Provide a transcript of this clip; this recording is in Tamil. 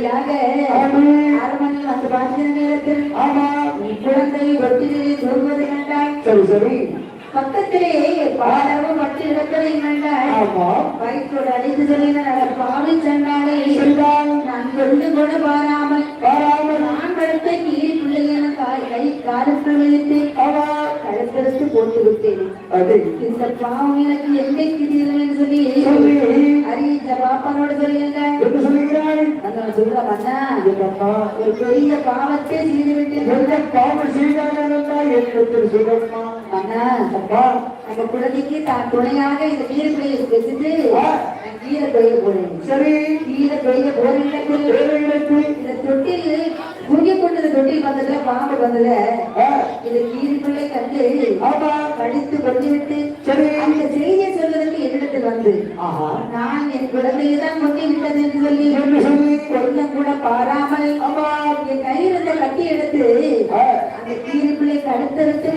வழியாக அரண்மனையில் வந்து பார்க்கிற நேரத்தில் நீ குழந்தை தொட்டிலே தூங்குவதை கண்டாய். சரி சரி. பக்கத்திலே பாலவு மட்டு இடத்தை கண்டாய். வயிற்றோடு அழைத்து சொல்லினார் பாவி சென்றாலே நான் கொண்டு கூட பாராமல் நான் படுத்த நீர் பிள்ளையான கை காலத்தில் வைத்து கழுத்தெடுத்து போட்டு விட்டேன். இந்த பாவம் எனக்கு எங்கே கிட்டீர்கள் என்று சொல்லி அறிவித்த பாப்பானோடு சொல்லுகிறாய். சொல்ற மன்னா ஒரு பெரிய பாவத்தை செய்து விட்டேன். பாவம் செய்தாங்க மன்னா நம்ம குழந்தைக்கு தான் துணையாக இந்த கீரைப்பையை வச்சுட்டு கீரை பெய்ய போறேன். சரி. கீரை பெய்ய போற இடத்தில் இந்த தொட்டில் குறுகி கொண்டு தொட்டில் வந்ததுல பாம்பு வந்தத இந்த கீரைப்பிள்ளை கண்டு கடித்து கொண்டு விட்டு அந்த செய்தியை சொல்வதற்கு என்னிடத்தில் வந்து நான் என் குழந்தையை தான் கொண்டு விட்டது என்று சொல்லி கொஞ்சம் கூட பாராமல் என் கையில் இருந்த கட்டி எடுத்து அந்த கீரைப்பிள்ளை கடுத்தெடுத்து